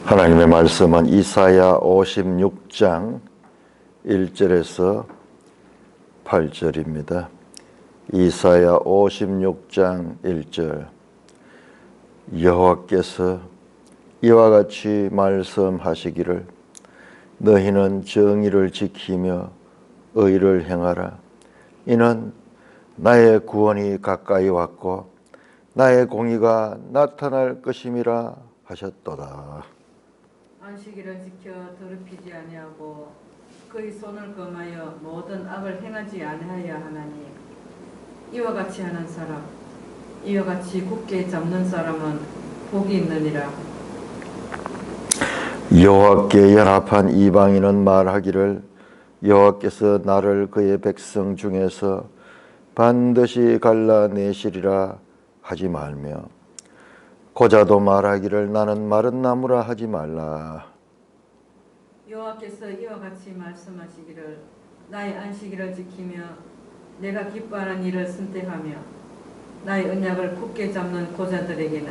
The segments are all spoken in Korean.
하나님의 말씀은 이사야 56장 1절에서 8절입니다. 이사야 56장 1절. 여호와께서 이와 같이 말씀하시기를 너희는 정의를 지키며 의를 행하라. 이는 나의 구원이 가까이 왔고 나의 공의가 나타날 것임이라 하셨도다. 안식일을 지켜 더럽히지 아니하고 그의 손을 검하여 모든 악을 행하지 아니하여 하나니 이와 같이 하는 사람 이와 같이 굳게 잡는 사람은 복이 있느니라. 여호와께 연합한 이방인은 말하기를 여호와께서 나를 그의 백성 중에서 반드시 갈라내시리라 하지 말며 고자도 말하기를 나는 마른 나무라 하지 말라. 여호와께서 이와 같이 말씀하시기를 나의 안식일을 지키며 내가 기뻐하는 일을 선택하며 나의 언약을 굳게 잡는 고자들에게는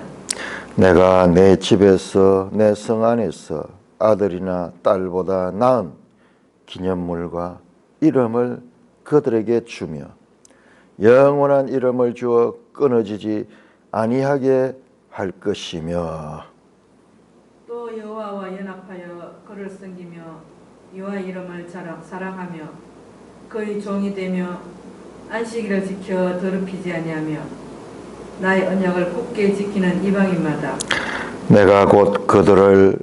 내가 내 집에서 내 성 안에서 아들이나 딸보다 나은 기념물과 이름을 그들에게 주며 영원한 이름을 주어 끊어지지 아니하게 할 것이며 또 여호와와 연합하여 그를 섬기며 여호와의 이름을 사랑하며 그의 종이 되며 안식일을 지켜 더럽히지 아니하며 나의 언약을 굳게 지키는 이방인마다 내가 곧 그들을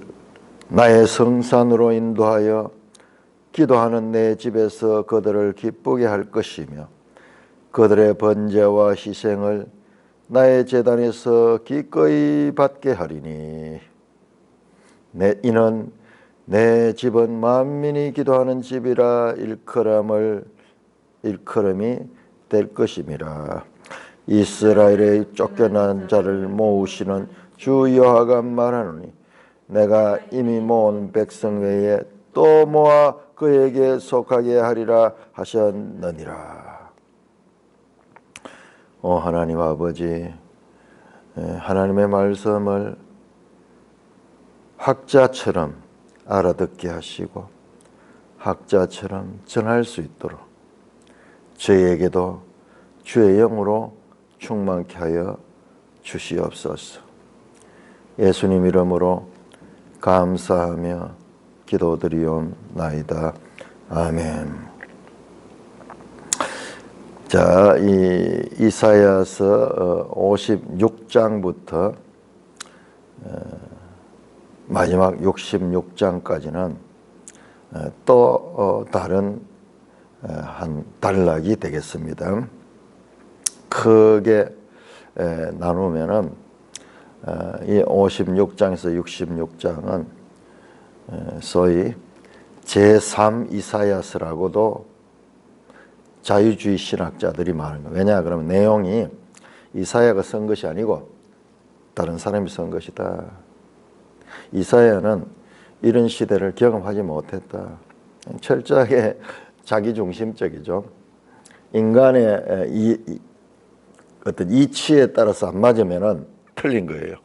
나의 성산으로 인도하여 기도하는 내 집에서 그들을 기쁘게 할 것이며 그들의 번제와 희생을 나의 제단에서 기꺼이 받게 하리니 이는 내 집은 만민이 기도하는 집이라 일컬음이 될 것임이라. 이스라엘의 쫓겨난 자를 모으시는 주 여호와가 말하노니 내가 이미 모은 백성 외에 또 모아 그에게 속하게 하리라 하셨느니라. 하나님 아버지, 하나님의 말씀을 학자처럼 알아듣게 하시고 학자처럼 전할 수 있도록 저희에게도 주의 영으로 충만케 하여 주시옵소서. 예수님 이름으로 감사하며 기도드리옵나이다. 아멘. 자, 이사야서 56장부터 마지막 66장까지는 또 다른 한 단락이 되겠습니다. 크게 나누면은 이 56장에서 66장은 소위 제3 이사야서라고도 자유주의 신학자들이 말하는 거예요. 왜냐 그러면 내용이 이사야가 쓴 것이 아니고 다른 사람이 쓴 것이다. 이사야는 이런 시대를 경험하지 못했다. 철저하게 자기중심적이죠. 인간의 어떤 이치에 따라서 안 맞으면 틀린 거예요.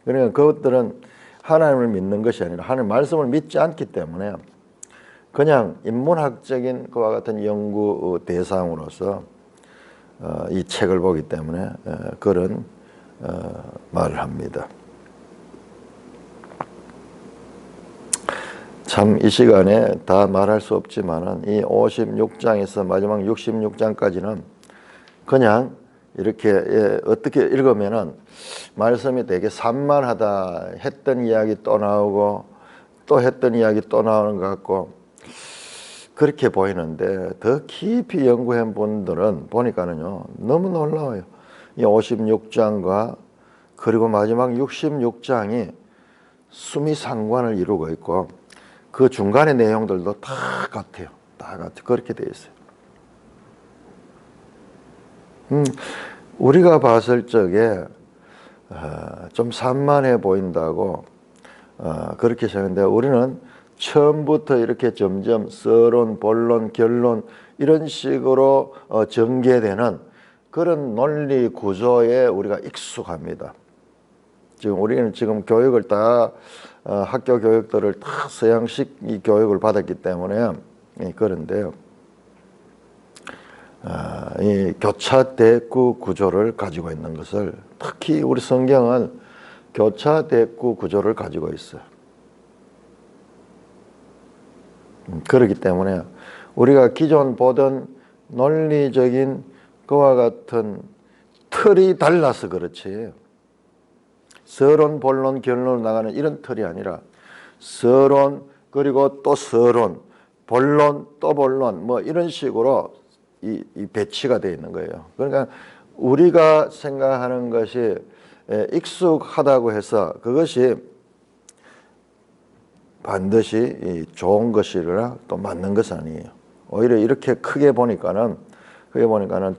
그러니까 그것들은 하나님을 믿는 것이 아니라 하나님 말씀을 믿지 않기 때문에 그냥 인문학적인 그와 같은 연구 대상으로서 이 책을 보기 때문에 그런 말을 합니다. 참 이 시간에 다 말할 수 없지만은 이 56장에서 마지막 66장까지는 그냥 이렇게 어떻게 읽으면은 말씀이 되게 산만하다. 했던 이야기 또 나오고 또 했던 이야기 또 나오는 것 같고 그렇게 보이는데 더 깊이 연구한 분들은 보니까는요 너무 놀라워요. 이 56장과 그리고 마지막 66장이 수미상관을 이루고 있고 그 중간의 내용들도 다 같아요. 다 같아. 그렇게 되어 있어요. 우리가 봤을 적에 좀 산만해 보인다고 그렇게 생각하는데 우리는 처음부터 이렇게 점점 서론, 본론, 결론 이런 식으로 전개되는 그런 논리 구조에 우리가 익숙합니다. 지금 우리는 교육을 다 학교 교육들을 다 서양식 이 교육을 받았기 때문에 그런데요. 이 교차 대구 구조를 가지고 있는 것을 특히 우리 성경은 교차 대구 구조를 가지고 있어요. 그렇기 때문에 우리가 기존 보던 논리적인 그와 같은 틀이 달라서 그렇지, 서론, 본론, 결론으로 나가는 이런 틀이 아니라 서론 그리고 또 서론, 본론 또 본론 뭐 이런 식으로 이 배치가 되어 있는 거예요. 그러니까 우리가 생각하는 것이 익숙하다고 해서 그것이 반드시 좋은 것이라 또 맞는 것은 아니에요. 오히려 이렇게 크게 보니까는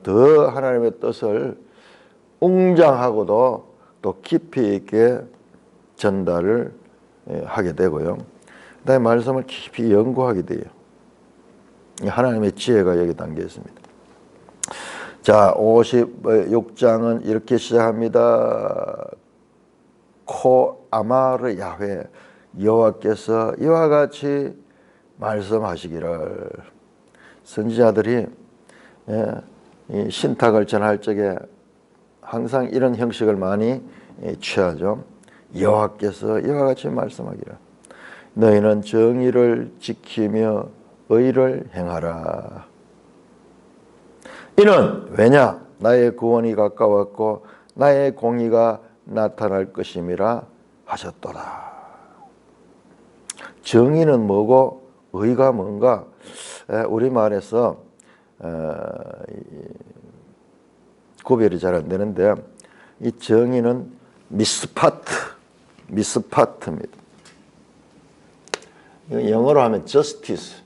더 하나님의 뜻을 웅장하고도 또 깊이 있게 전달을 하게 되고요. 그다음에 말씀을 깊이 연구하게 돼요. 하나님의 지혜가 여기 담겨 있습니다. 자, 56장은 이렇게 시작합니다. 코 아마르 야훼, 여호와께서 이와 같이 말씀하시기를. 선지자들이 이 신탁을 전할 적에 항상 이런 형식을 많이 취하죠. 여호와께서 이와 같이 말씀하기를, 너희는 정의를 지키며 의를 행하라. 이는 왜냐? 나의 구원이 가까웠고 나의 공의가 나타날 것임이라 하셨더라. 정의는 뭐고 의가 뭔가? 우리말에서 구별이 잘 안 되는데, 이 정의는 미스파트입니다. 영어로 하면 justice.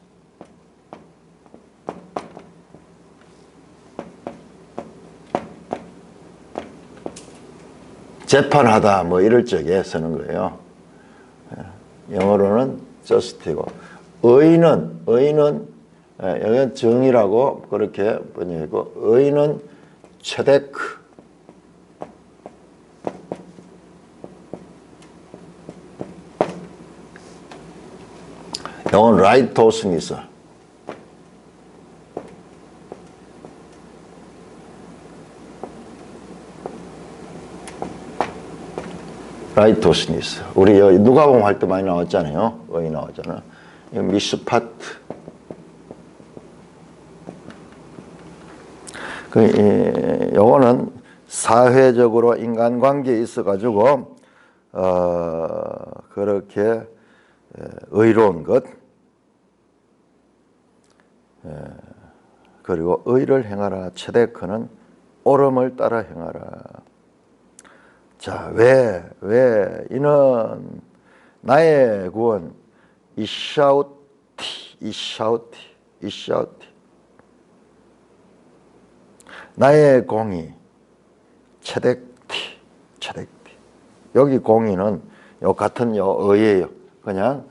재판하다 뭐 이럴 적에 쓰는 거예요. 영어로는 justice고, 의는 여기는 정의라고 그렇게 번역이고, 의는 체데크. 영어는 righteousness. righteousness. 우리 누가복음 할 때 많이 나왔잖아요. 의이 나왔잖아. 이거 미스파트. 요거는 사회적으로 인간관계에 있어가지고 그렇게 의로운 것, 그리고 의를 행하라. 체데크는 옳음을 따라 행하라. 자, 왜 이는 나의 구원 이샤우티 나의 공의 체덱티. 여기 공의는 요 같은 요 의예요. 그냥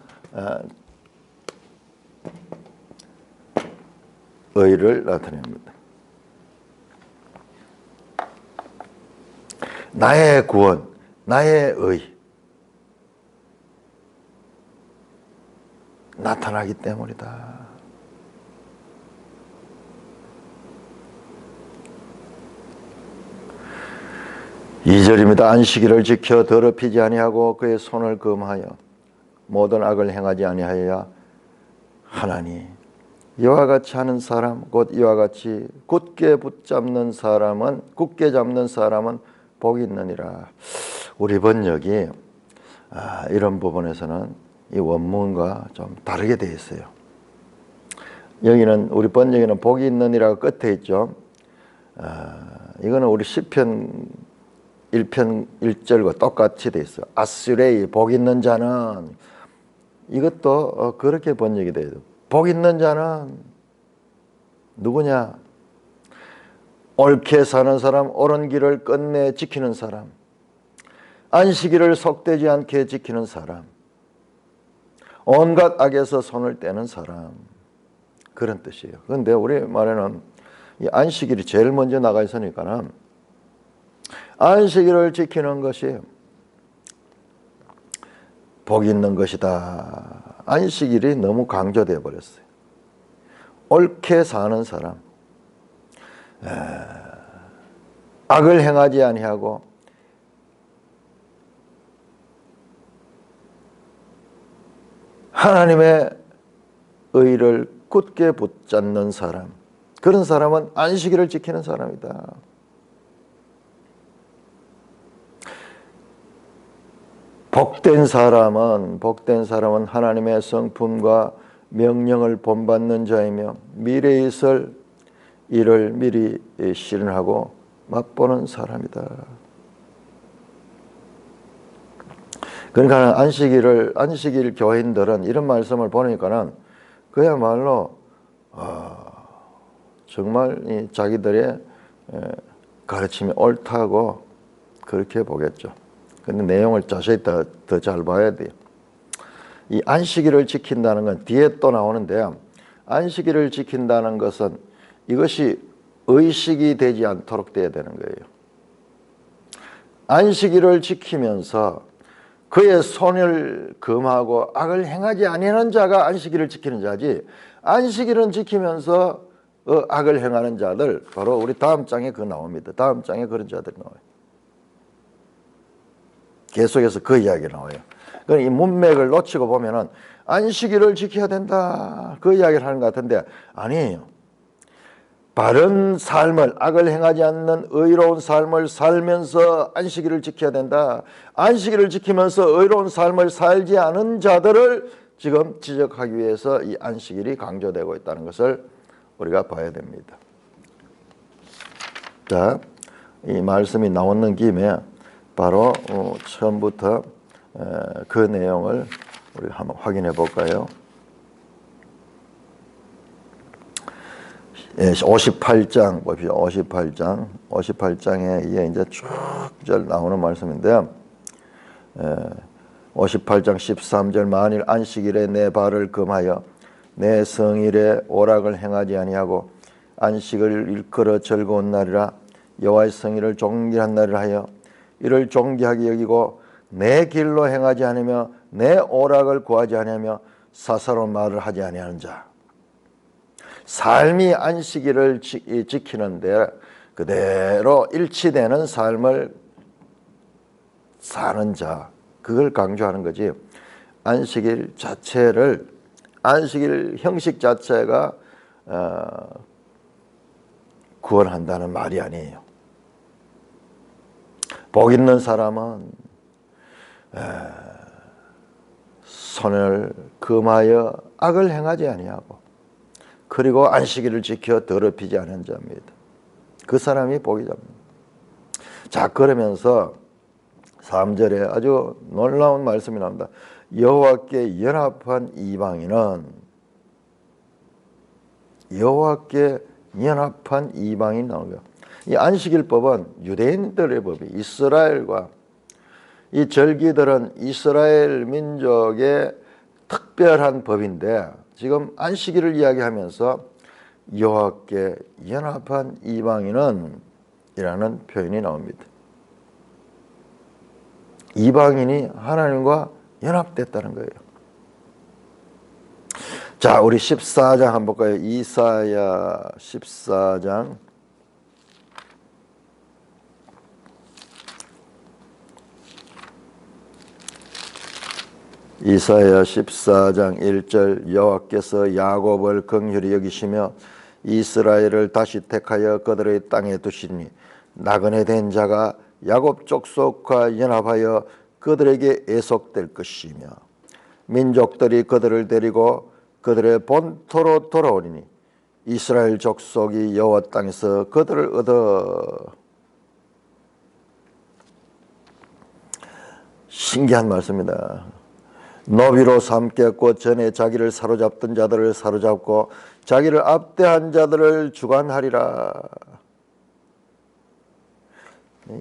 의를 나타냅니다. 나의 구원, 나의 의 나타나기 때문이다. 2절입니다. 안식일을 지켜 더럽히지 아니하고 그의 손을 금하여 모든 악을 행하지 아니하여야 하나니, 이와 같이 하는 사람, 곧 이와 같이 굳게 잡는 사람은 복이 있느니라. 우리 번역이 이런 부분에서는 이 원문과 좀 다르게 되어 있어요. 여기는 우리 번역에는 복이 있느니라가 끝에 있죠. 이거는 우리 시편 1편 1절과 똑같이 되어 있어요. 아스레이, 복 있는 자는, 이것도 그렇게 번역이 돼요. 복 있는 자는 누구냐? 옳게 사는 사람, 옳은 길을 끝내 지키는 사람, 안식일을 속되지 않게 지키는 사람, 온갖 악에서 손을 떼는 사람, 그런 뜻이에요. 그런데 우리 말에는 이 안식일이 제일 먼저 나가 있으니까는 안식일을 지키는 것이 복이 있는 것이다. 안식일이 너무 강조되어 버렸어요. 옳게 사는 사람, 악을 행하지 아니하고 하나님의 의를 굳게 붙잡는 사람, 그런 사람은 안식일을 지키는 사람이다. 복된 사람은 하나님의 성품과 명령을 본받는 자이며 미래에 있을 일을 미리 실현하고 맛보는 사람이다. 그러니까 안식일 교인들은 이런 말씀을 보니까는 그야말로 정말 자기들의 가르침이 옳다고 그렇게 보겠죠. 근데 내용을 자세히 더 잘 봐야 돼요. 이 안식일을 지킨다는 건 뒤에 또 나오는데요. 안식일을 지킨다는 것은 이것이 의식이 되지 않도록 돼야 되는 거예요. 안식일을 지키면서 그의 손을 금하고 악을 행하지 아니하는 자가 안식일을 지키는 자지, 안식일은 지키면서 악을 행하는 자들, 바로 우리 다음 장에 그거 나옵니다. 다음 장에 그런 자들이 나와요. 계속해서 그 이야기가 나와요. 그럼 이 문맥을 놓치고 보면은 안식일을 지켜야 된다, 그 이야기를 하는 것 같은데 아니에요. 바른 삶을, 악을 행하지 않는 의로운 삶을 살면서 안식일을 지켜야 된다. 안식일을 지키면서 의로운 삶을 살지 않은 자들을 지금 지적하기 위해서 이 안식일이 강조되고 있다는 것을 우리가 봐야 됩니다. 자, 이 말씀이 나오는 김에 바로 처음부터 그 내용을 우리가 한번 확인해 볼까요? 58장 봅시다. 58장에 이게 이제 쭉 나오는 말씀인데요. 58장 13절 만일 안식일에 내 발을 금하여 내 성일에 오락을 행하지 아니하고 안식을 일컬어 즐거운 날이라 여호와의 성일을 존귀한 날이라 하여 이를 존귀하게 여기고 내 길로 행하지 않으며 내 오락을 구하지 아니하며 사사로운 말을 하지 아니하는 자, 삶이 안식일을 지키는데 그대로 일치되는 삶을 사는 자, 그걸 강조하는 거지. 안식일 자체를, 안식일 형식 자체가 구원한다는 말이 아니에요. 복 있는 사람은 손을 금하여 악을 행하지 아니하고 그리고 안식일을 지켜 더럽히지 않은 자입니다. 그 사람이 복이 잡니다. 자, 그러면서 3절에 아주 놀라운 말씀이 나옵니다. 여호와께 연합한 이방인은, 여호와께 연합한 이방인이 나오는 거예요. 이 안식일법은 유대인들의 법이, 이스라엘과 이 절기들은 이스라엘 민족의 특별한 법인데 지금 안식일을 이야기하면서 여호와께 연합한 이방인은 이라는 표현이 나옵니다. 이방인이 하나님과 연합됐다는 거예요. 자, 우리 14장 한번 볼까요? 이사야 14장. 이사야 14장 1절 여호와께서 야곱을 긍휼히 여기시며 이스라엘을 다시 택하여 그들의 땅에 두시니 나그네 된 자가 야곱 족속과 연합하여 그들에게 애속될 것이며 민족들이 그들을 데리고 그들의 본토로 돌아오리니 이스라엘 족속이 여호와 땅에서 그들을 얻어. 신기한 말씀입니다. 노비로 삼겠고 전에 자기를 사로잡던 자들을 사로잡고 자기를 압대한 자들을 주관하리라.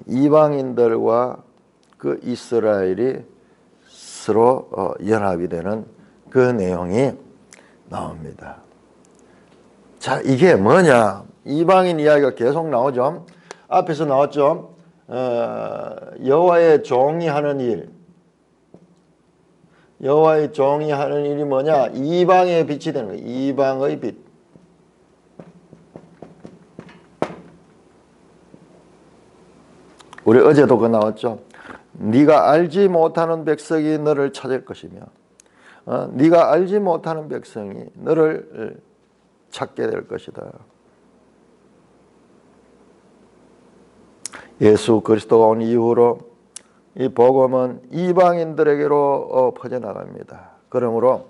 이방인들과 그 이스라엘이 서로 연합이 되는 그 내용이 나옵니다. 자, 이게 뭐냐? 이방인 이야기가 계속 나오죠. 앞에서 나왔죠. 여호와의 종이 하는 일, 여호와의 종이 하는 일이 뭐냐? 이방의 빛이 되는 거예요. 이방의 빛. 우리 어제도 그 나왔죠. 네가 알지 못하는 백성이 너를 찾을 것이며 네가 알지 못하는 백성이 너를 찾게 될 것이다. 예수 그리스도가 온 이후로 이 복음은 이방인들에게로 퍼져나갑니다. 그러므로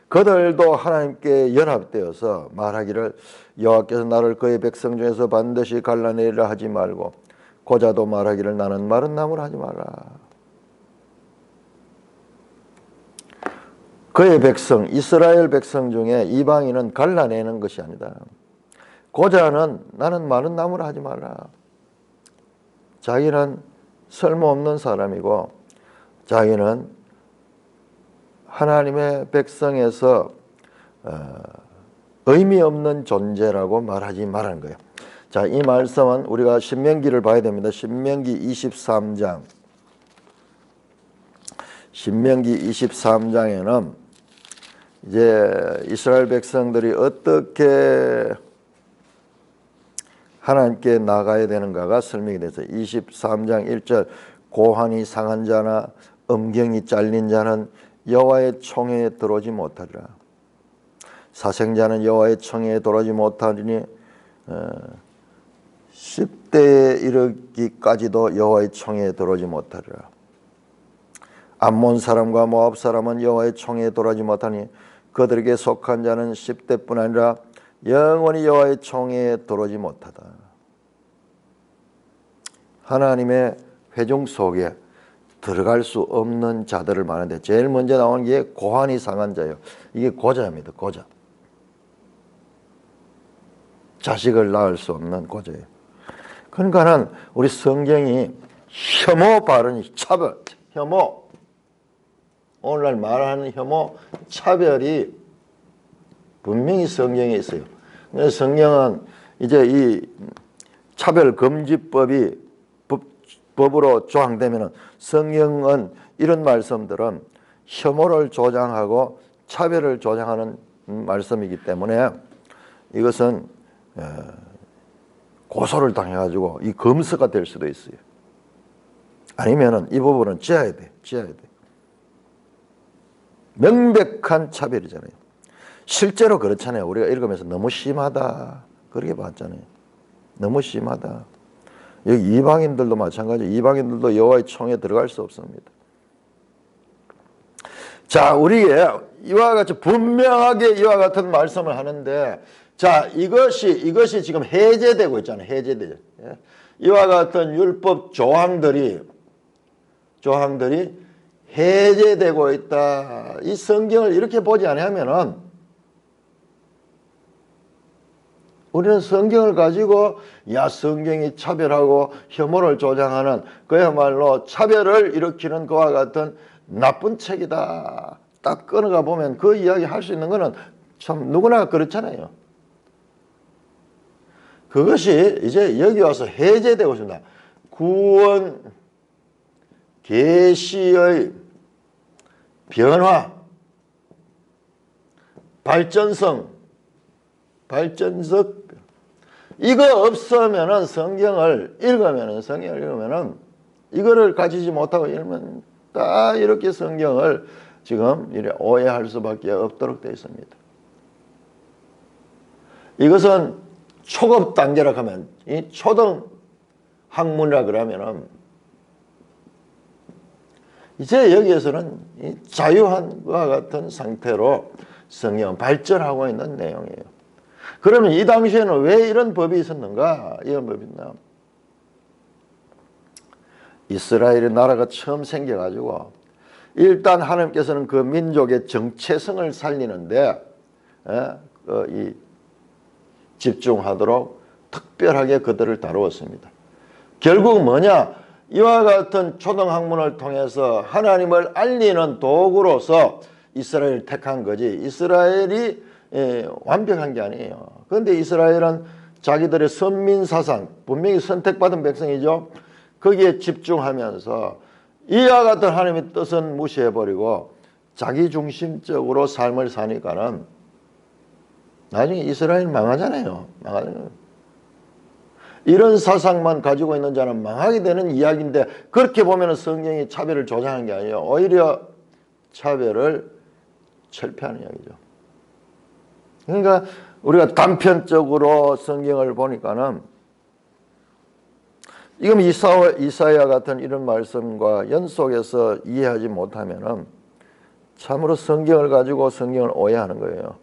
그들도 하나님께 연합되어서 말하기를 여호와께서 나를 그의 백성 중에서 반드시 갈라내리라 하지 말고 고자도 말하기를 나는 마른 나무라 하지 마라. 그의 백성, 이스라엘 백성 중에 이방인은 갈라내는 것이 아니다. 고자는 나는 마른 나무라 하지 마라. 자기는 쓸모없는 사람이고 자기는 하나님의 백성에서 의미 없는 존재라고 말하지 말라는 거예요. 자, 이 말씀은 우리가 신명기를 봐야 됩니다. 신명기 23장. 신명기 23장에는 이제 이스라엘 백성들이 어떻게 하나님께 나가야 되는가가 설명이 됐어요. 23장 1절 고환이 상한 자나 음경이 잘린 자는 여호와의 총회에 들어오지 못하리라. 사생자는 여호와의 총회에 들어오지 못하리니 10대에 이르기까지도 여호와의 총회에 들어오지 못하리라. 암몬 사람과 모압 사람은 여호와의 총회에 들어오지 못하니 그들에게 속한 자는 10대뿐 아니라 영원히 여호와의 총회에 들어오지 못하다. 하나님의 회중 속에 들어갈 수 없는 자들을 말하는데 제일 먼저 나오는 게 고환이 상한 자예요. 이게 고자입니다. 고자. 자식을 낳을 수 없는 고자예요. 그러니까는 우리 성경이 혐오 발언이 차별, 혐오, 오늘날 말하는 혐오, 차별이 분명히 성경에 있어요. 그래서 성경은 이제 이 차별 금지법이 법으로 조항되면 성경은 이런 말씀들은 혐오를 조장하고 차별을 조장하는 말씀이기 때문에 이것은 고소를 당해가지고 이 검사가 될 수도 있어요. 아니면은 이 부분은 지어야 돼. 명백한 차별이잖아요. 실제로 그렇잖아요. 우리가 읽으면서 너무 심하다 그렇게 봤잖아요. 너무 심하다. 여기 이방인들도 마찬가지. 이방인들도 여호와의 총에 들어갈 수 없습니다. 자, 우리의 이와 같이 분명하게 이와 같은 말씀을 하는데, 자, 이것이 지금 해제되고 있잖아요. 해제되죠. 이와 같은 율법 조항들이 해제되고 있다. 이 성경을 이렇게 보지 않으면은 우리는 성경을 가지고 성경이 차별하고 혐오를 조장하는 그야말로 차별을 일으키는 그와 같은 나쁜 책이다. 딱 끊어가 보면 그 이야기 할 수 있는 거는 참 누구나 그렇잖아요. 그것이 이제 여기 와서 해제되고 있습니다. 구원, 계시의 변화, 발전석 이거 없으면은 성경을 읽으면은 이거를 가지지 못하고 읽으면 다 이렇게 성경을 지금 이래 오해할 수밖에 없도록 되어 있습니다. 이것은 초급 단계라 하면 이 초등 학문이라 그러면은 이제 여기에서는 이 자유한과 같은 상태로 성경은 발전하고 있는 내용이에요. 그러면 이 당시에는 왜 이런 법이 있었는가? 이런 법이 있나? 이스라엘의 나라가 처음 생겨가지고 일단 하나님께서는 그 민족의 정체성을 살리는데 이 집중하도록 특별하게 그들을 다루었습니다. 결국 뭐냐? 이와 같은 초등학문을 통해서 하나님을 알리는 도구로서 이스라엘을 택한 거지 이스라엘이 완벽한 게 아니에요. 그런데 이스라엘은 자기들의 선민사상, 분명히 선택받은 백성이죠. 거기에 집중하면서 이와 같은 하나님의 뜻은 무시해버리고 자기중심적으로 삶을 사니까는 나중에 이스라엘 망하잖아요. 망하잖아요. 이런 사상만 가지고 있는 자는 망하게 되는 이야기인데, 그렇게 보면 성경이 차별을 조장한 게 아니에요. 오히려 차별을 철폐하는 이야기죠. 그러니까 우리가 단편적으로 성경을 보니까는 지금 이사야 같은 이런 말씀과 연속해서 이해하지 못하면은 참으로 성경을 가지고 성경을 오해하는 거예요.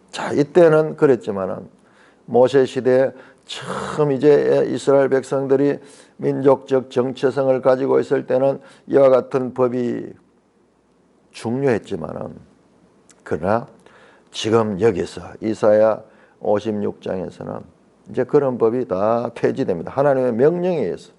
자, 이때는 그랬지만은 모세 시대에 처음 이제 이스라엘 백성들이 민족적 정체성을 가지고 있을 때는 이와 같은 법이 중요했지만은, 그러나 지금 여기서 이사야 56장에서는 이제 그런 법이 다 폐지됩니다. 하나님의 명령에 의해서.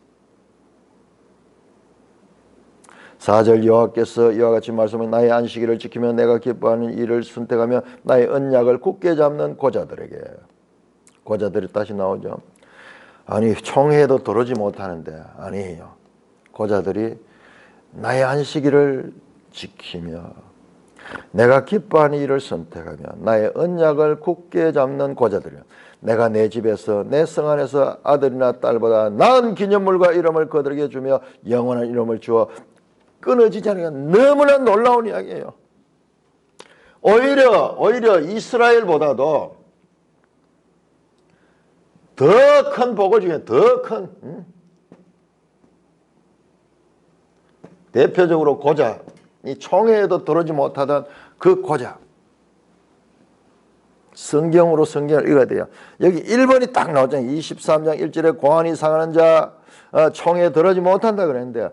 4절 여호와께서 이와 같이 말씀하신 나의 안식일을 지키며 내가 기뻐하는 일을 선택하며 나의 언약을 굳게 잡는 고자들에게. 고자들이 다시 나오죠. 아니, 총회도 들어오지 못하는데, 아니에요. 고자들이 나의 안식일을 지키며 내가 기뻐하는 일을 선택하며 나의 언약을 굳게 잡는 고자들이여, 내가 내 집에서 내 성 안에서 아들이나 딸보다 나은 기념물과 이름을 그들에게 주며 영원한 이름을 주어 끊어지지 않으면, 너무나 놀라운 이야기예요. 오히려 이스라엘보다도 더 큰 복을 주게, 더 큰, 대표적으로 고자, 이 총회에도 들어오지 못하던 그 고자, 성경으로 성경을 읽어야 돼요. 여기 1번이 딱 나오잖아요. 23장 1절에 고안이 상하는 자 총회에 들어오지 못한다 그랬는데,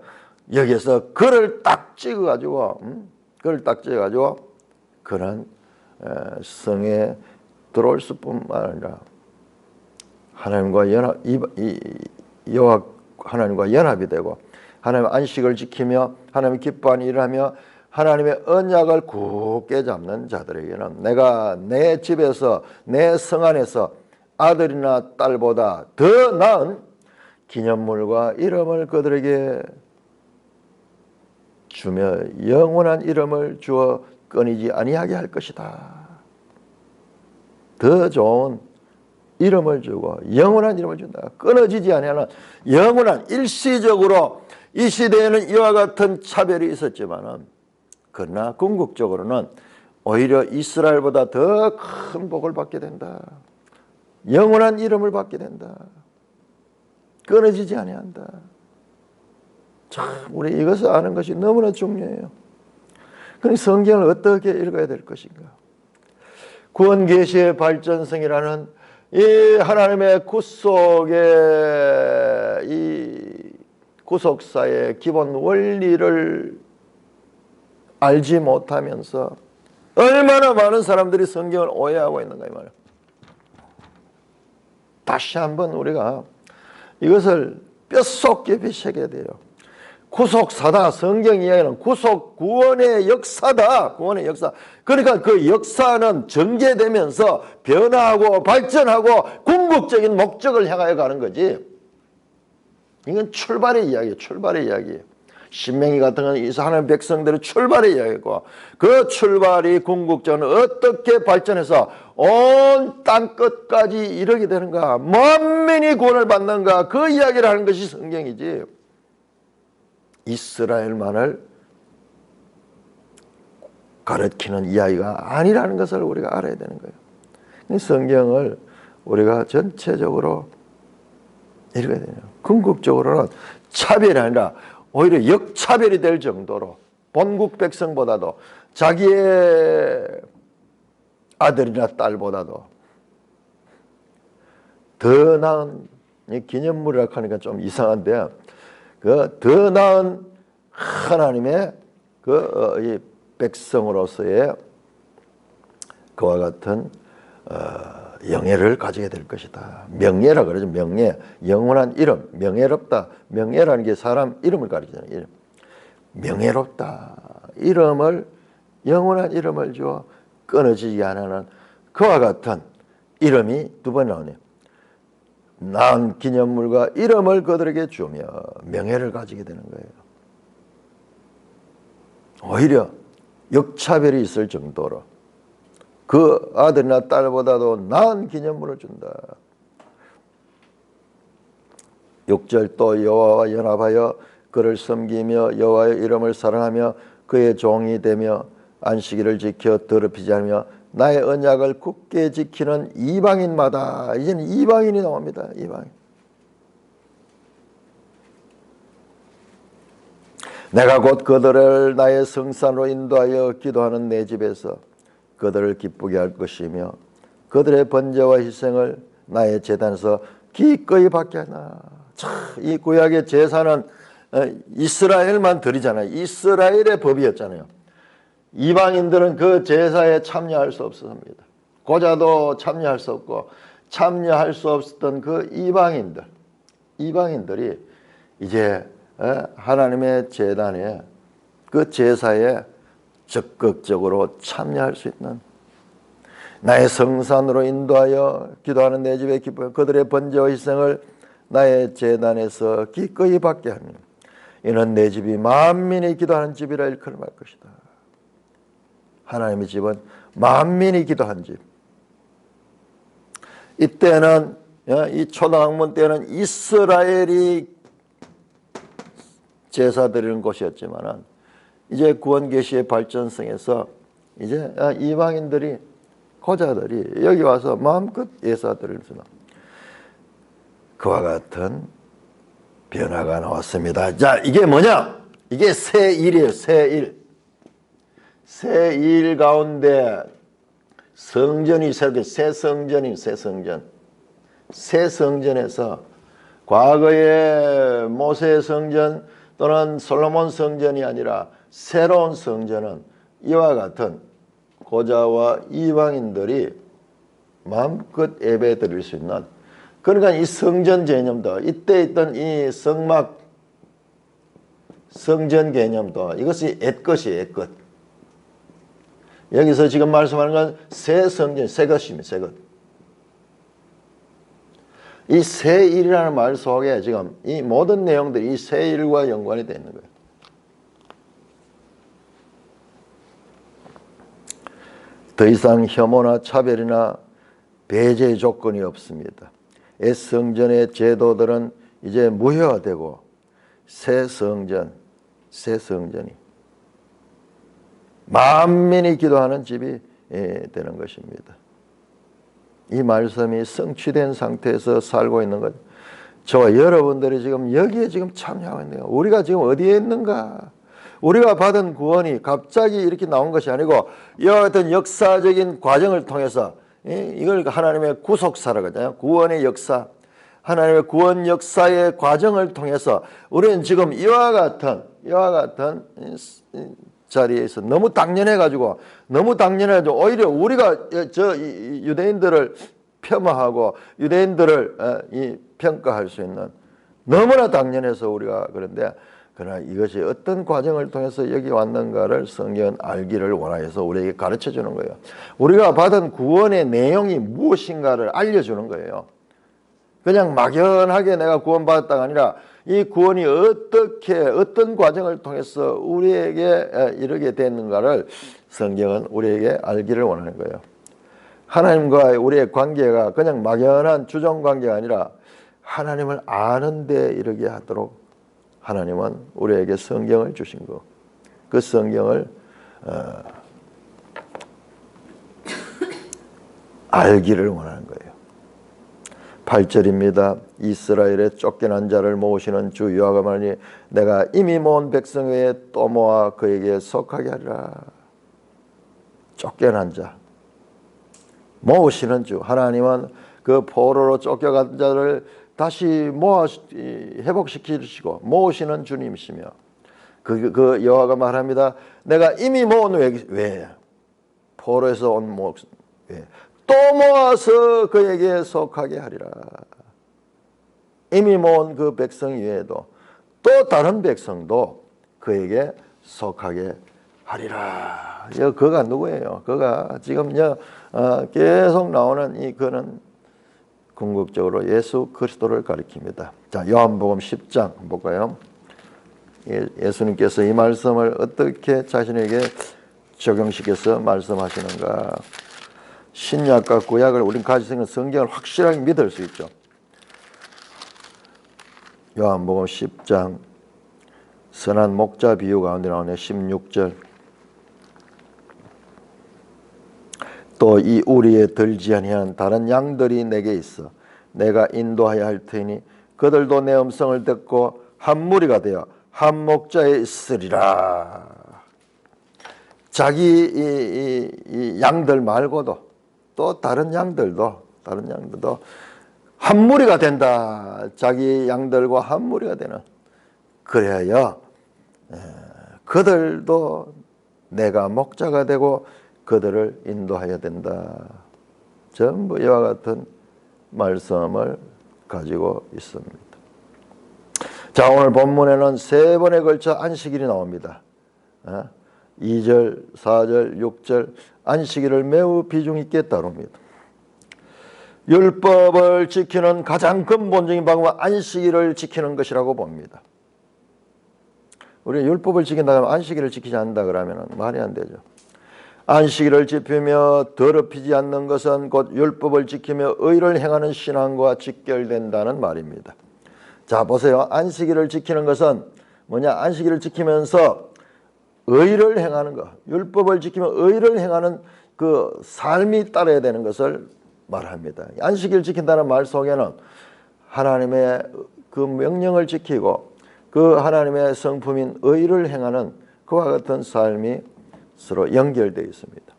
여기서 글을 딱 찍어가지고 그런 성에 들어올 수뿐만 아니라 하나님과 여호와 하나님과 연합이 되고 하나님의 안식을 지키며 하나님의 기뻐하는 일을 하며 하나님의 언약을 굳게 잡는 자들에게는 내가 내 집에서 내 성 안에서 아들이나 딸보다 더 나은 기념물과 이름을 그들에게 주며 영원한 이름을 주어 끊이지 아니하게 할 것이다. 더 좋은 이름을 주고 영원한 이름을 준다. 끊어지지 아니하는 영원한, 일시적으로 이 시대에는 이와 같은 차별이 있었지만은, 그러나 궁극적으로는 오히려 이스라엘보다 더 큰 복을 받게 된다. 영원한 이름을 받게 된다. 끊어지지 아니한다. 참, 우리 이것을 아는 것이 너무나 중요해요. 그럼 성경을 어떻게 읽어야 될 것인가? 구원 계시의 발전성이라는 이 하나님의 구속의 이 구속사의 기본 원리를 알지 못하면서 얼마나 많은 사람들이 성경을 오해하고 있는가 이 말이에요. 다시 한번 우리가 이것을 뼛속 깊이 새겨야 돼요. 구속사다. 성경 이야기는 구원의 역사다. 구원의 역사. 그러니까 그 역사는 전개되면서 변화하고 발전하고 궁극적인 목적을 향하여 가는 거지. 이건 출발의 이야기예요. 출발의 이야기예요. 신명기 같은 건 하나님 백성들의 출발의 이야기고, 그 출발이 궁극적으로 어떻게 발전해서 온 땅 끝까지 이르게 되는가, 만민이 구원을 받는가, 그 이야기를 하는 것이 성경이지, 이스라엘만을 가르치는 이야기가 아니라는 것을 우리가 알아야 되는 거예요. 성경을 우리가 전체적으로 읽어야 돼요. 궁극적으로는 차별이 아니라 오히려 역차별이 될 정도로 본국 백성보다도 자기의 아들이나 딸보다도 더 나은, 기념물이라고 하니까 좀 이상한데, 그 더 나은 하나님의 이 백성으로서의 그와 같은 영예를 가지게 될 것이다. 명예라 그러죠. 명예, 영원한 이름, 명예롭다. 명예라는 게 사람 이름을 가리잖아요. 이름. 명예롭다. 이름을, 영원한 이름을 주어 끊어지지 않는 그와 같은 이름이 두 번 나오네요. 나은 기념물과 이름을 그들에게 주며 명예를 가지게 되는 거예요. 오히려 역차별이 있을 정도로 그 아들이나 딸보다도 나은 기념물을 준다. 6절 또 여호와와 연합하여 그를 섬기며 여호와의 이름을 사랑하며 그의 종이 되며 안식일을 지켜 더럽히지 않으며 나의 언약을 굳게 지키는 이방인마다. 이제는 이방인이 나옵니다. 이방인. 내가 곧 그들을 나의 성산으로 인도하여 기도하는 내 집에서 그들을 기쁘게 할 것이며 그들의 번제와 희생을 나의 제단에서 기꺼이 받게 하나. 이 구약의 제사는 이스라엘만 드리잖아요. 이스라엘의 법이었잖아요. 이방인들은 그 제사에 참여할 수 없었습니다. 고자도 참여할 수 없고 참여할 수 없었던 그 이방인들이 이제 하나님의 제단에 그 제사에 적극적으로 참여할 수 있는, 나의 성산으로 인도하여 기도하는 내 집에 기뻐 그들의 번제와 희생을 나의 제단에서 기꺼이 받게 하니 이는 내 집이 만민이 기도하는 집이라 일컬음할 것이다. 하나님의 집은 만민이 기도한 집. 이때는 이 초등학문 때는 이스라엘이 제사 드리는 곳이었지만은 이제 구원 계시의 발전성에서 이제 이방인들이, 고자들이 여기 와서 마음껏 예사 드릴 수 있는 그와 같은 변화가 나왔습니다. 자, 이게 뭐냐? 이게 새 일이에요. 새 일. 새 일 가운데 성전이 새롭게 새 성전이 새 성전. 새 성전에서 과거의 모세 성전 또는 솔로몬 성전이 아니라 새로운 성전은 이와 같은 고자와 이방인들이 마음껏 예배 드릴 수 있는, 그러니까 이 성전 개념도, 이때 있던 이 성전 개념도 이것이 옛것이에요. 옛것. 여기서 지금 말씀하는 건 새 성전, 새 것입니다. 새 것. 이 새 일이라는 말 속에 지금 이 모든 내용들이 이 새 일과 연관이 되어 있는 거예요. 더 이상 혐오나 차별이나 배제 조건이 없습니다. 옛 성전의 제도들은 이제 무효화되고 새 성전이 만민이 기도하는 집이 되는 것입니다. 이 말씀이 성취된 상태에서 살고 있는 것, 저와 여러분들이 지금 여기에 지금 참여하고 있네요. 우리가 지금 어디에 있는가? 우리가 받은 구원이 갑자기 이렇게 나온 것이 아니고 이와 같은 역사적인 과정을 통해서, 이걸 하나님의 구속사라고 하잖아요. 구원의 역사, 하나님의 구원 역사의 과정을 통해서 우리는 지금 이와 같은 자리에서 너무 당연해가지고 오히려 우리가 저 유대인들을 폄하하고 유대인들을 평가할 수 있는, 너무나 당연해서 우리가 그런데, 그러나 이것이 어떤 과정을 통해서 여기 왔는가를 성경은 알기를 원하여서 우리에게 가르쳐 주는 거예요. 우리가 받은 구원의 내용이 무엇인가를 알려주는 거예요. 그냥 막연하게 내가 구원받았다가 아니라 이 구원이 어떤 과정을 통해서 우리에게 이르게 됐는가를 성경은 우리에게 알기를 원하는 거예요. 하나님과 우리의 관계가 그냥 막연한 주종 관계가 아니라 하나님을 아는 데 이르게 하도록 하나님은 우리에게 성경을 주신 거, 그 성경을 알기를 원하는 거예요. 8절입니다. 이스라엘의 쫓겨난 자를 모으시는 주 여호와가 말하니 내가 이미 모은 백성 외에 또 모아 그에게 속하게 하리라. 쫓겨난 자 모으시는 주, 하나님은 그 포로로 쫓겨간 자를 다시 모아 회복시키시고 모으시는 주님이시며, 그 여호와가 말합니다. 내가 이미 모은 외에, 포로에서 온 외에 또 모아서 그에게 속하게 하리라. 이미 모은 그 백성 외에도 또 다른 백성도 그에게 속하게 하리라. 그가 누구예요? 그가 지금 계속 나오는 이 그는 궁극적으로 예수 그리스도를 가리킵니다. 자, 요한복음 10장 볼까요? 예수님께서 이 말씀을 어떻게 자신에게 적용시켜서 말씀하시는가. 신약과 구약을 우린 가지고 있는 성경을 확실하게 믿을 수 있죠. 요한복음 10장 선한 목자 비유 가운데 나오네. 16절. 또 이 우리에 들지 아니한 다른 양들이 내게 있어 내가 인도하여 할 테니 그들도 내 음성을 듣고 한 무리가 되어 한 목자에 있으리라. 자기 이 양들 말고도 또 다른 양들도 한 무리가 된다. 자기 양들과 한 무리가 되는. 그래야 그들도 내가 목자가 되고 그들을 인도해야 된다. 전부 이와 같은 말씀을 가지고 있습니다. 자, 오늘 본문에는 3번에 걸쳐 안식일이 나옵니다. 2절, 4절, 6절 안식일을 매우 비중 있게 다룹니다. 율법을 지키는 가장 근본적인 방법은 안식일을 지키는 것이라고 봅니다. 우리 율법을 지킨다 하면 안식일을 지키지 않는다 그러면 말이 안 되죠. 안식일을 지키며 더럽히지 않는 것은 곧 율법을 지키며 의를 행하는 신앙과 직결된다는 말입니다. 자, 보세요. 안식일을 지키는 것은 뭐냐? 안식일을 지키면서 의를 행하는 것, 율법을 지키며 의를 행하는 그 삶이 따라야 되는 것을 말합니다. 안식일을 지킨다는 말 속에는 하나님의 그 명령을 지키고 그 하나님의 성품인 의를 행하는 그와 같은 삶이 서로 연결되어 있습니다.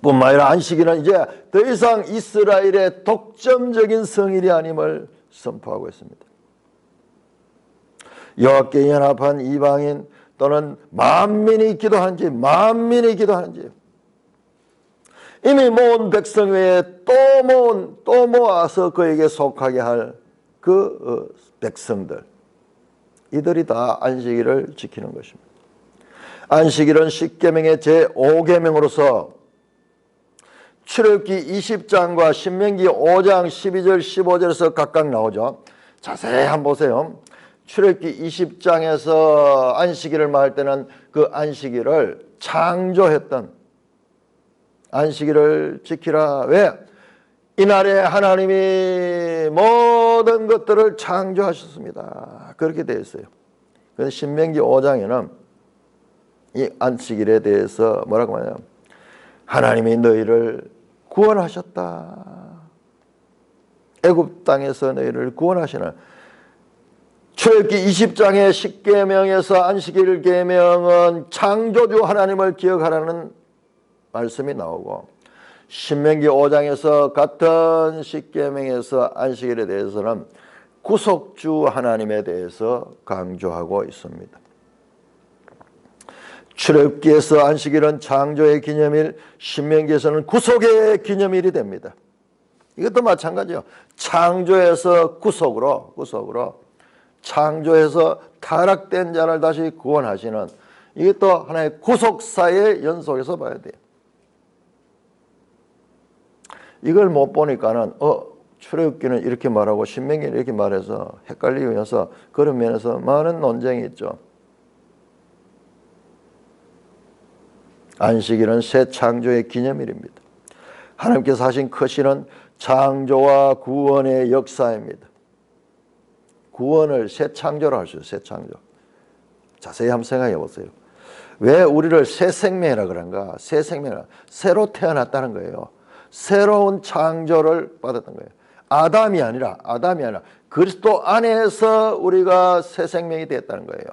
뿐만 아니라 안식일은 이제 더 이상 이스라엘의 독점적인 성일이 아님을 선포하고 있습니다. 여호와께 연합한 이방인 또는 만민이 기도하는지 이미 모은 백성 외에 또 모아서 그에게 속하게 할 그 백성들, 이들이 다 안식일을 지키는 것입니다. 안식일은 10계명의 제5계명으로서 출애굽기 20장과 신명기 5장 12절 15절에서 각각 나오죠. 자세히 한번 보세요. 출애굽기 20장에서 안식일을 말할 때는 그 안식일을 창조했던 안식일을 지키라. 왜? 이날에 하나님이 모든 것들을 창조하셨습니다. 그렇게 되어 있어요. 그래서 신명기 5장에는 이 안식일에 대해서 뭐라고 하냐면 하나님이 너희를 구원하셨다. 애굽 땅에서 너희를 구원하시는. 출애굽기 20장의 10계명에서 안식일 계명은 창조주 하나님을 기억하라는 말씀이 나오고 신명기 5장에서 같은 10계명에서 안식일에 대해서는 구속주 하나님에 대해서 강조하고 있습니다. 출애굽기에서 안식일은 창조의 기념일, 신명기에서는 구속의 기념일이 됩니다. 이것도 마찬가지예요. 창조에서 구속으로 창조해서 타락된 자를 다시 구원하시는, 이것도 하나의 구속사의 연속에서 봐야 돼요. 이걸 못 보니까는 출애굽기는 이렇게 말하고 신명기는 이렇게 말해서 헷갈리면서 그런 면에서 많은 논쟁이 있죠. 안식일은 새 창조의 기념일입니다. 하나님께서 하신 크시는 창조와 구원의 역사입니다. 구원을 새 창조로 할 수 있어요. 새 창조. 자세히 한번 생각해 보세요. 왜 우리를 새 생명이라 그런가? 새 생명이라, 새로 태어났다는 거예요. 새로운 창조를 받았던 거예요. 아담이 아니라 그리스도 안에서 우리가 새 생명이 됐다는 거예요.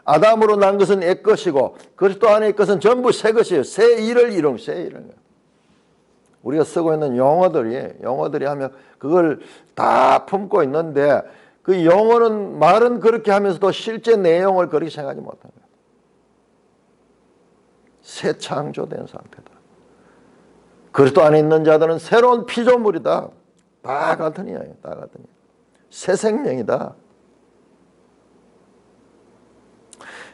아담으로 난 것은 옛 것이고 그리스도 안의 것은 전부 새 것이에요. 새 일을 이룬 거예요. 우리가 쓰고 있는 용어들이 하면 그걸 다 품고 있는데 그 용어는 말은 그렇게 하면서도 실제 내용을 그렇게 생각하지 못하는 거예요. 새 창조된 상태다. 그리스도 안에 있는 자들은 새로운 피조물이다. 다 같은 이야기예요. 새 생명이다.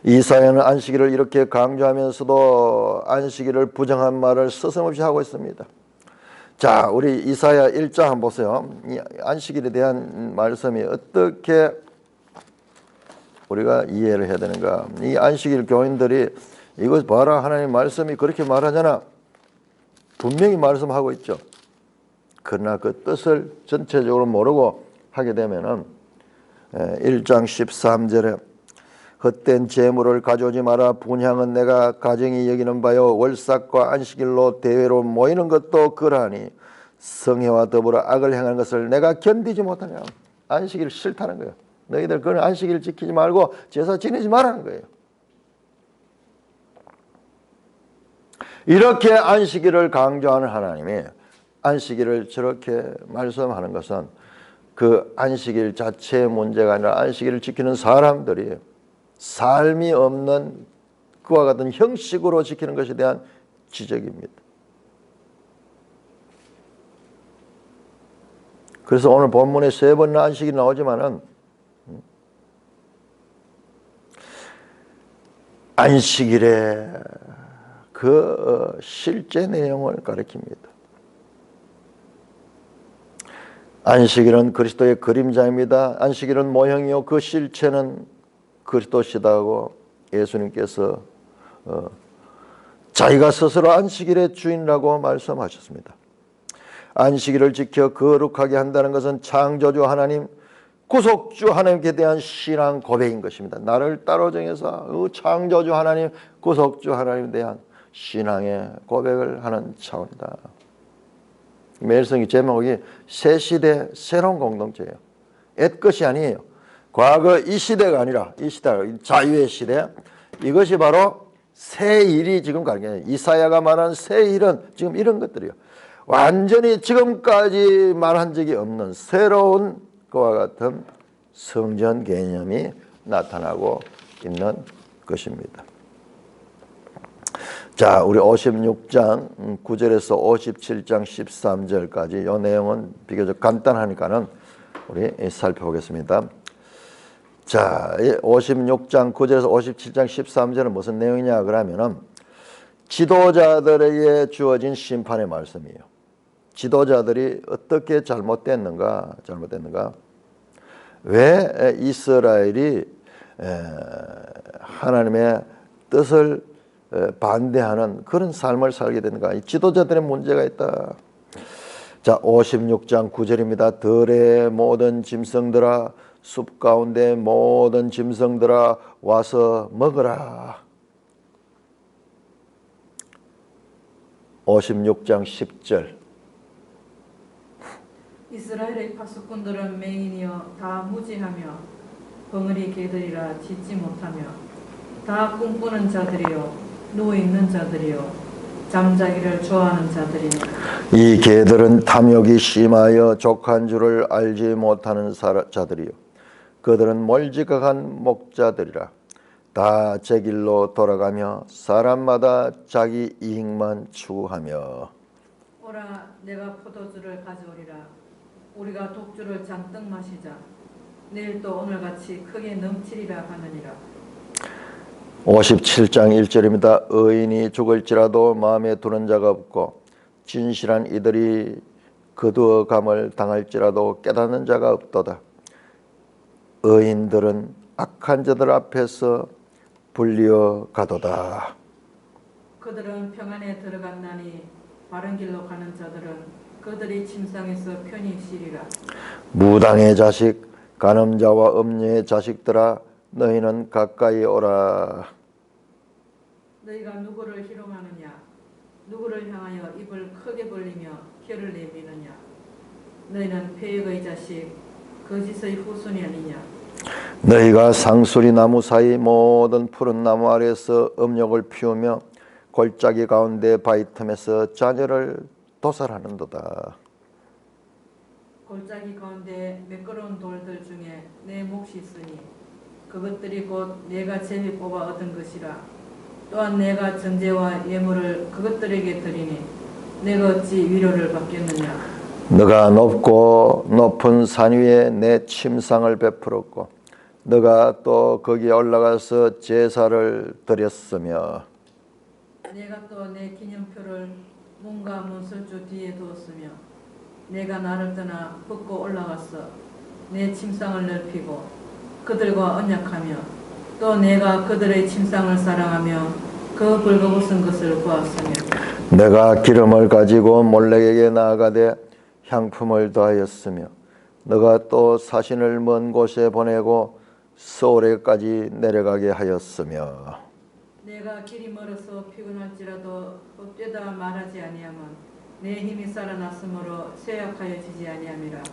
이사야는 안식일을 이렇게 강조하면서도 안식일을 부정한 말을 서슴없이 하고 있습니다. 자, 우리 이사야 1장 한번 보세요. 이 안식일에 대한 말씀이 어떻게 우리가 이해를 해야 되는가? 이 안식일 교인들이 이것 봐라, 하나님 말씀이 그렇게 말하잖아. 분명히 말씀하고 있죠. 그러나 그 뜻을 전체적으로 모르고 하게 되면은 1장 13절에 헛된 재물을 가져오지 마라. 분향은 내가 가정이 여기는 바요. 월삭과 안식일로 대회로 모이는 것도 그러하니 성회와 더불어 악을 행하는 것을 내가 견디지 못하냐. 안식일 싫다는 거예요. 너희들 그런 안식일 지키지 말고 제사 지내지 말라는 거예요. 이렇게 안식일을 강조하는 하나님이 안식일을 저렇게 말씀하는 것은 그 안식일 자체의 문제가 아니라 안식일을 지키는 사람들이 삶이 없는 그와 같은 형식으로 지키는 것에 대한 지적입니다. 그래서 오늘 본문에 3번 안식이 나오지만은 안식일의 그 실제 내용을 가리킵니다. 안식일은 그리스도의 그림자입니다. 안식일은 모형이요 그 실체는 그리스도시다고 예수님께서 자기가 스스로 안식일의 주인이라고 말씀하셨습니다. 안식일을 지켜 거룩하게 한다는 것은 창조주 하나님, 구속주 하나님께 대한 신앙 고백인 것입니다. 나를 따로 정해서 창조주 하나님, 구속주 하나님에 대한 신앙의 고백을 하는 차원이다. 매일성의 제목이 새 시대 새로운 공동체예요. 옛 것이 아니에요. 과거 이 시대가 아니라 이 시대, 자유의 시대. 이것이 바로 새 일이 지금 가는 이사야가 말하는 새 일은 지금 이런 것들이에요. 완전히 지금까지 말한 적이 없는 새로운 그와 같은 성전 개념이 나타나고 있는 것입니다. 자, 우리 56장 9절에서 57장 13절까지 이 내용은 비교적 간단하니까는 우리 살펴보겠습니다. 자, 56장 9절에서 57장 13절은 무슨 내용이냐 그러면은 지도자들에게 주어진 심판의 말씀이에요. 지도자들이 어떻게 잘못됐는가? 왜 이스라엘이 하나님의 뜻을 반대하는 그런 삶을 살게 되는가? 이 지도자들의 문제가 있다. 자, 56장 9절입니다. 들의 모든 짐승들아, 숲 가운데 모든 짐승들아 와서 먹으라. 56장 10절. 이스라엘의 파수꾼들은 맹인이여 다 무지하며 벙어리 개들이라 짖지 못하며 다 꿈꾸는 자들이요 누워있는 자들이요 잠자기를 좋아하는 자들이니 이 개들은 탐욕이 심하여 족한 줄을 알지 못하는 자들이요 그들은 몰지각한 목자들이라 다 제 길로 돌아가며 사람마다 자기 이익만 추구하며 오라 내가 포도주를 가져오리라 우리가 독주를 잔뜩 마시자 내일 또 오늘같이 크게 넘치리라 하느니라. 57장 1절입니다. 의인이 죽을지라도 마음에 두는 자가 없고 진실한 이들이 거두어감을 당할지라도 깨닫는 자가 없도다. 의인들은 악한 자들 앞에서 불리어 가도다. 그들은 평안에 들어갔나니 바른 길로 가는 자들은 그들이 침상에서 편히 쉬리라. 무당의 자식 간음자와 음녀의 자식들아 너희는 가까이 오라. 너희가 누구를 희롱하느냐 누구를 향하여 입을 크게 벌리며 혀를 내미느냐 너희는 패역의 자식 거짓의 후손이 아니냐. 너희가 상수리 나무 사이 모든 푸른 나무 아래에서 음욕을 피우며 골짜기 가운데 바위 틈에서 자녀를 도살하는도다. 골짜기 가운데 매끄러운 돌들 중에 내 몫이 있으니 그것들이 곧 내가 제비 뽑아 얻은 것이라. 또한 내가 전제와 예물을 그것들에게 드리니 내가 어찌 위로를 받겠느냐. 너가 높고 높은 산 위에 내 침상을 베풀었고 너가 또 거기에 올라가서 제사를 드렸으며 내가 또 내 기념표를 문과 문설주 뒤에 두었으며 내가 나를 떠나 붓고 올라가서 내 침상을 넓히고 그들과 언약하며 또 내가 그들의 침상을 사랑하며 그 벌거벗은 것을 보았으며 내가 기름을 가지고 몰렉에게 나아가되 향품을 더하였으며 너가 또 사신을 먼 곳에 보내고 서울에까지 내려가게 하였으며 내가 길이 멀어서 피곤할지라도 헛되다 말하지 아니하면 내 힘이 살아났으므로 쇠약하여지지 아니함이라.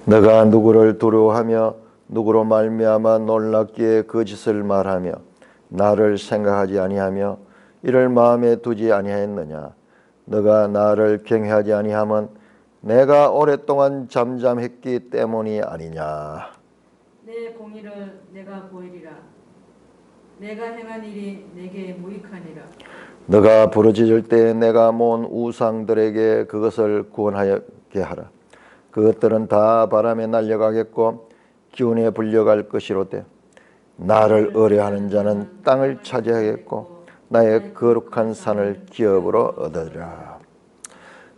너가 누구를 두려워하며 누구로 말미암아 놀랍기에 거짓을 말하며 나를 생각하지 아니하며 이를 마음에 두지 아니하였느냐. 너가 나를 경외하지 아니하면 내가 오랫동안 잠잠했기 때문이 아니냐. 내 공의를 내가 보이리라. 내가 행한 일이 내게 무익하니라. 너가 부르짖을 때 내가 모은 우상들에게 그것을 구원하게 하라. 그것들은 다 바람에 날려가겠고 기운에 불려갈 것이로되 나를 의뢰하는 자는 땅을 차지하겠고 나의 거룩한 산을 기업으로 얻으리라.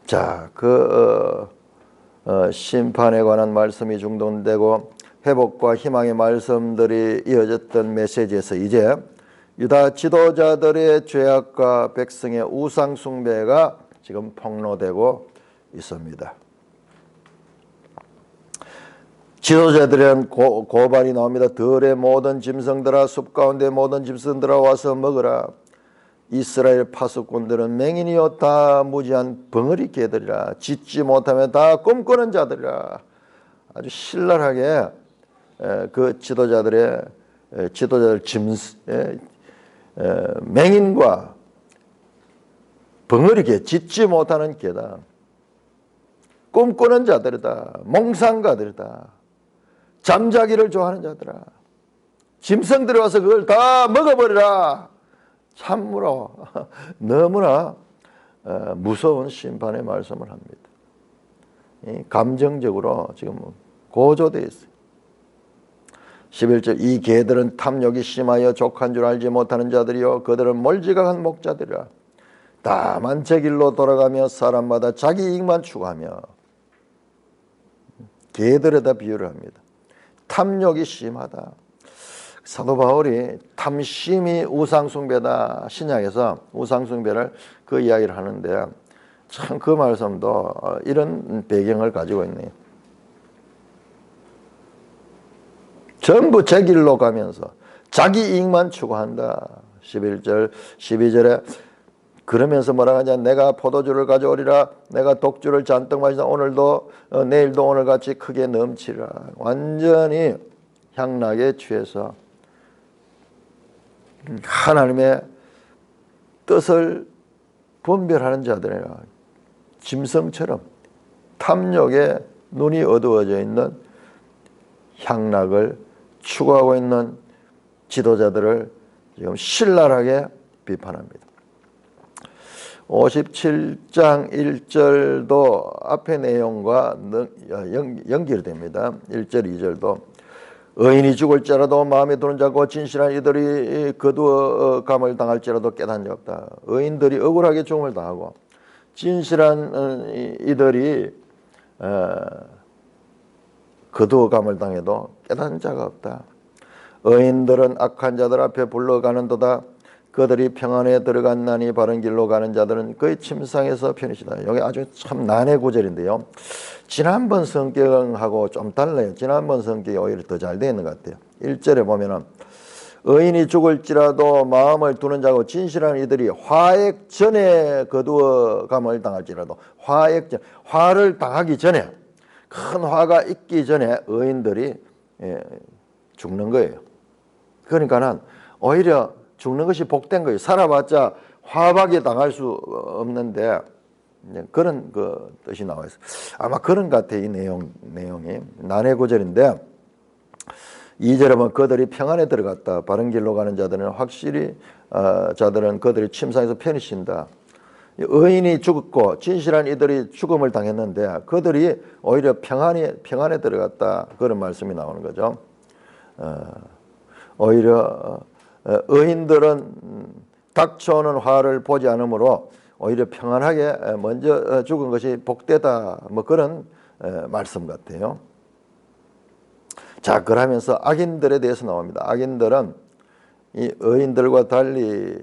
자, 심판에 관한 말씀이 중동되고 회복과 희망의 말씀들이 이어졌던 메시지에서 이제 유다 지도자들의 죄악과 백성의 우상 숭배가 지금 폭로되고 있습니다. 지도자들은 고발이 나옵니다. 들의 모든 짐승들아 숲 가운데 모든 짐승들아 와서 먹으라. 이스라엘 파수꾼들은 맹인이요 다 무지한 벙어리 개들이라. 짖지 못하면 다 꿈꾸는 자들이라. 아주 신랄하게 그 지도자들 맹인과 벙어리 개, 짖지 못하는 개다. 꿈꾸는 자들이다. 몽상가들이다. 잠자기를 좋아하는 자들아. 짐승들이 와서 그걸 다 먹어버리라. 참으로 너무나 무서운 심판의 말씀을 합니다. 감정적으로 지금 고조되어 있어요. 11절 이 개들은 탐욕이 심하여 족한 줄 알지 못하는 자들이요 그들은 몰지각한 목자들이라. 다만 제 길로 돌아가며 사람마다 자기 이익만 추구하며 개들에다 비유를 합니다. 탐욕이 심하다. 사도 바울이 탐심이 우상숭배다. 신약에서 우상숭배를 그 이야기를 하는데 참 그 말씀도 이런 배경을 가지고 있네요. 전부 제 길로 가면서 자기 이익만 추구한다. 11절 12절에 그러면서 뭐라 하냐. 내가 포도주를 가져오리라. 내가 독주를 잔뜩 마시다. 오늘도 내일도 오늘같이 크게 넘치리라. 완전히 향락에 취해서 하나님의 뜻을 분별하는 자들이라. 짐승처럼 탐욕에 눈이 어두워져 있는 향락을 추구하고 있는 지도자들을 지금 신랄하게 비판합니다. 57장 1절도 앞의 내용과 연결됩니다. 1절 2절도 의인이 죽을지라도 마음에 두는 자고 진실한 이들이 거두어감을 당할지라도 깨닫는 자 없다. 의인들이 억울하게 죽음을 당하고 진실한 이들이 거두어감을 당해도 깨닫는 자가 없다. 의인들은 악한 자들 앞에 불러가는도다. 그들이 평안에 들어갔나니 바른 길로 가는 자들은 그의 침상에서 편히시다. 여기 아주 참 난해 구절인데요. 지난번 성경하고 좀 달라요. 지난번 성경이 오히려 더 잘 되어 있는 것 같아요. 1절에 보면은 의인이 죽을지라도 마음을 두는 자고 진실한 이들이 화액 전에 거두어감을 당할지라도 화액 전, 화를 당하기 전에 큰 화가 있기 전에 의인들이 죽는 거예요. 그러니까는 오히려 죽는 것이 복된 거예요. 살아봤자 화박에 당할 수 없는데 그런 그 뜻이 나와 있어요. 아마 그런 것 같아요. 이 내용이 난해 구절인데 2절에 보면 그들이 평안에 들어갔다. 바른 길로 가는 자들은 확실히 자들은 그들이 침상에서 편히 쉰다. 의인이 죽었고 진실한 이들이 죽음을 당했는데 그들이 오히려 평안에 들어갔다. 그런 말씀이 나오는 거죠. 오히려 의인들은 닥쳐오는 화를 보지 않으므로 오히려 평안하게 먼저 죽은 것이 복되다. 뭐 그런 말씀 같아요. 자, 그러면서 악인들에 대해서 나옵니다. 악인들은 이 의인들과 달리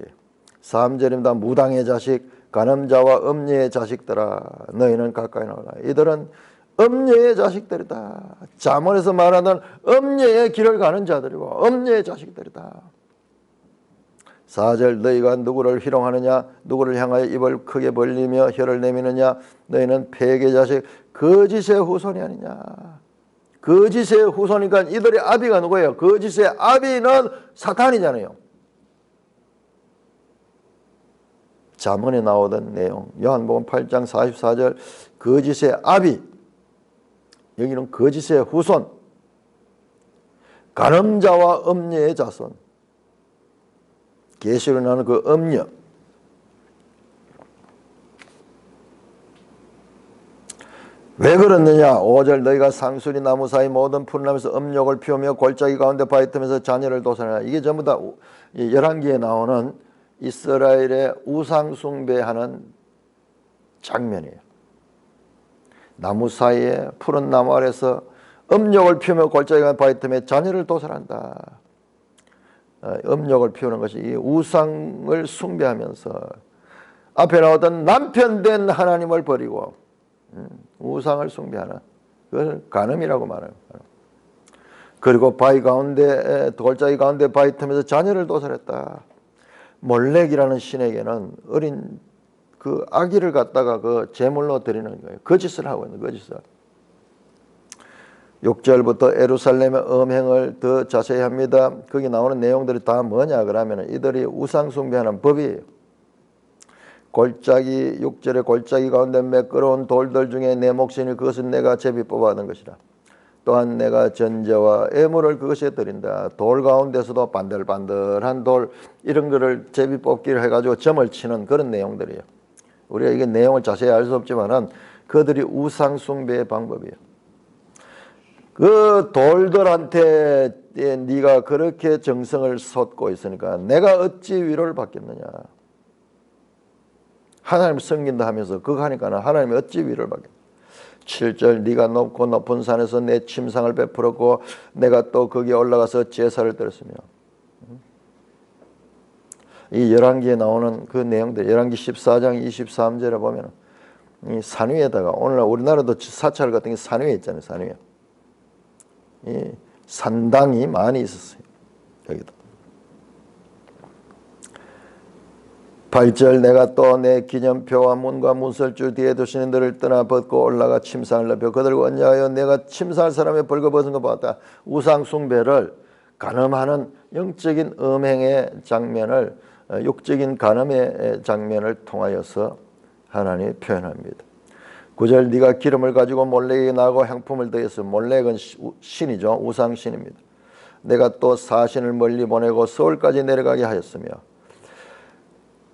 3절입니다. 무당의 자식, 간음자와 음녀의 자식들아, 너희는 가까이 나오라. 이들은 음녀의 자식들이다. 잠언에서 말하는 음녀의 길을 가는 자들이고 음녀의 자식들이다. 4절 너희가 누구를 희롱하느냐, 누구를 향하여 입을 크게 벌리며 혀를 내미느냐, 너희는 폐역의 자식, 거짓의 후손이 아니냐. 거짓의 후손이니까 이들의 아비가 누구예요? 거짓의 아비는 사탄이잖아요. 잠언에 나오던 내용, 요한복음 8장 44절 거짓의 아비, 여기는 거짓의 후손, 간음자와 음녀의 자손, 계시로 나오는 그 음녀. 왜 그렇느냐? 5절 너희가 상수리 나무 사이 모든 푸른 나무에서 음욕을 피우며 골짜기 가운데 바위 틈에서 자녀를 도살하라. 이게 전부 다 열왕기에 나오는 이스라엘의 우상 숭배하는 장면이에요. 나무 사이에 푸른 나무 아래서 음욕을 피우며 골짜기 가운데 바위 틈에 자녀를 도살한다. 음욕을 피우는 것이 이 우상을 숭배하면서 앞에 나오던 남편된 하나님을 버리고 우상을 숭배하는 그걸 간음이라고 말해요. 그리고 바위 가운데 골짜기 가운데 바위 틈에서 자녀를 도살했다. 몰렉이라는 신에게는 어린 그 아기를 갖다가 그 제물로 드리는 거예요. 거짓을 하고 있는 거짓을. 6절부터 예루살렘의 음행을 더 자세히 합니다. 거기 나오는 내용들이 다 뭐냐 그러면 이들이 우상 숭배하는 법이에요. 골짜기 6절의 골짜기 가운데 매끄러운 돌들 중에 내 몫이니 그것은 내가 제비 뽑아둔 것이라. 또한 내가 전제와 애물을 그것에 드린다. 돌 가운데서도 반들반들한 돌 이런 거를 제비 뽑기를 해가지고 점을 치는 그런 내용들이에요. 우리가 이게 내용을 자세히 알 수 없지만은 그들이 우상 숭배의 방법이에요. 그 돌들한테 네가 그렇게 정성을 쏟고 있으니까 내가 어찌 위로를 받겠느냐. 하나님 섬긴다 하면서 그거 하니까 하나님이 어찌 위로를 받겠느냐. 7절 네가 높고 높은 산에서 내 침상을 베풀었고 내가 또 거기에 올라가서 제사를 드렸으며. 이 열왕기에 나오는 그 내용들, 열왕기 14장 23절에 보면 이 산 위에다가 오늘날 우리나라도 사찰 같은 게 산 위에 있잖아요. 산 위에. 이 산당이 많이 있었어요. 여기도. 8절 내가 또 내 기념표와 문과 문설주 뒤에 두시는 들을 떠나 벗고 올라가 침상을 넓혀 그들과 언약하여 내가 침상할 사람의 벌거벗은 것 보았다. 우상 숭배를 간음하는 영적인 음행의 장면을 육적인 간음의 장면을 통하여서 하나님이 표현합니다. 9절 네가 기름을 가지고 몰렉에게 나고 향품을 더했어. 몰렉은 신이죠. 우상신입니다. 내가 또 사신을 멀리 보내고 서울까지 내려가게 하였으며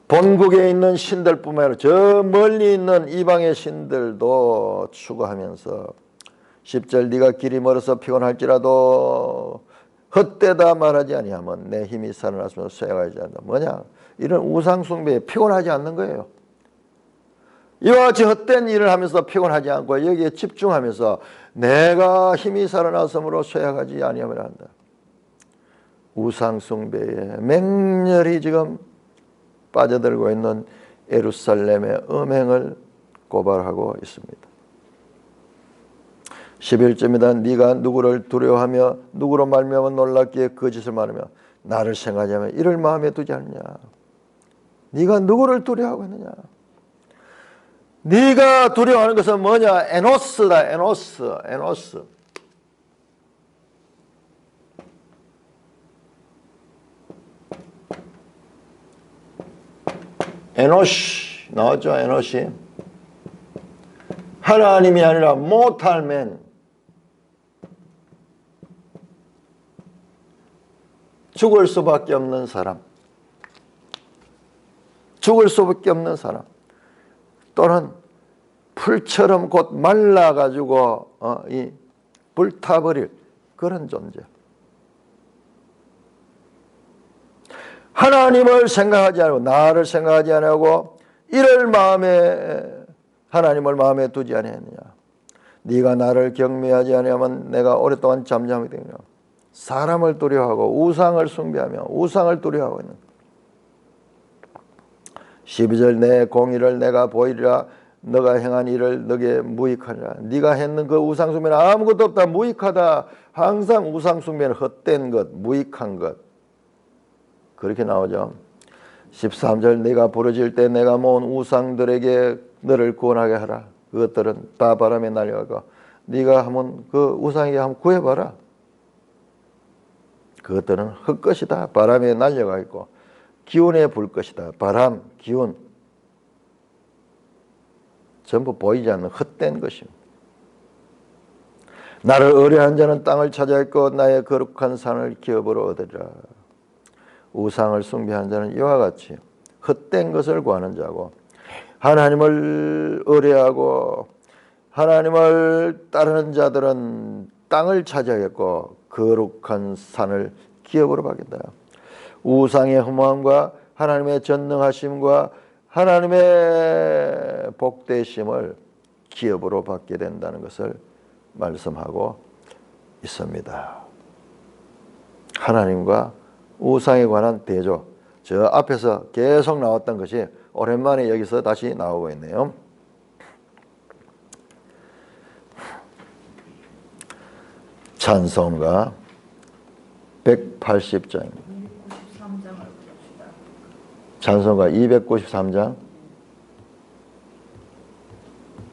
본국에 있는 신들뿐만 아니라 저 멀리 있는 이방의 신들도 추구하면서 10절 네가 길이 멀어서 피곤할지라도 헛되다 말하지 아니하면 내 힘이 살아났으면 쇠약하지 않는다. 뭐냐? 이런 우상 숭배에 피곤하지 않는 거예요. 이와 같이 헛된 일을 하면서 피곤하지 않고 여기에 집중하면서 내가 힘이 살아났으므로 쇠약하지 아니하면 한다. 우상 숭배에 맹렬히 지금 빠져들고 있는 예루살렘의 음행을 고발하고 있습니다. 11절입니다. 네가 누구를 두려워하며 누구로 말미암아 놀랍기에 거짓을 말하며 나를 생각하자면 이를 마음에 두지 않느냐. 네가 누구를 두려워하고 있느냐. 네가 두려워하는 것은 뭐냐? 에노스다. 에노스. 에노시 나왔죠. 에노시. 하나님이 아니라 모탈 맨. 죽을 수밖에 없는 사람. 죽을 수밖에 없는 사람. 또는 풀처럼 곧 말라가지고 이 불타버릴 그런 존재. 하나님을 생각하지 않고 나를 생각하지 않고 이를 마음에 하나님을 마음에 두지 아니하느냐. 네가 나를 경외하지 아니하면 내가 오랫동안 잠잠하게 되며 사람을 두려워하고 우상을 숭배하며 우상을 두려워하고 있는 12절 내 공의를 내가 보이리라 너가 행한 일을 너게 무익하리라. 네가 했는 그 우상 숭배는 아무것도 없다. 무익하다. 항상 우상 숭배는 헛된 것, 무익한 것. 그렇게 나오죠. 13절 내가 부르짖을 때 내가 모은 우상들에게 너를 구원하게 하라. 그것들은 다 바람에 날려가고 네가 한번 그 우상에게 한번 구해봐라. 그것들은 헛것이다. 바람에 날려가 있고 기운에 불 것이다. 바람, 기운 전부 보이지 않는 헛된 것입니다. 나를 의뢰한 자는 땅을 찾아 있고 나의 거룩한 산을 기업으로 얻으리라. 우상을 숭배한 자는 이와 같이 헛된 것을 구하는 자고 하나님을 의뢰하고 하나님을 따르는 자들은 땅을 차지하겠고 거룩한 산을 기업으로 받겠다. 우상의 허무함과 하나님의 전능하심과 하나님의 복되심을 기업으로 받게 된다는 것을 말씀하고 있습니다. 하나님과 우상에 관한 대조, 저 앞에서 계속 나왔던 것이 오랜만에 여기서 다시 나오고 있네요. 찬송가 180장입니다. 찬송가 293장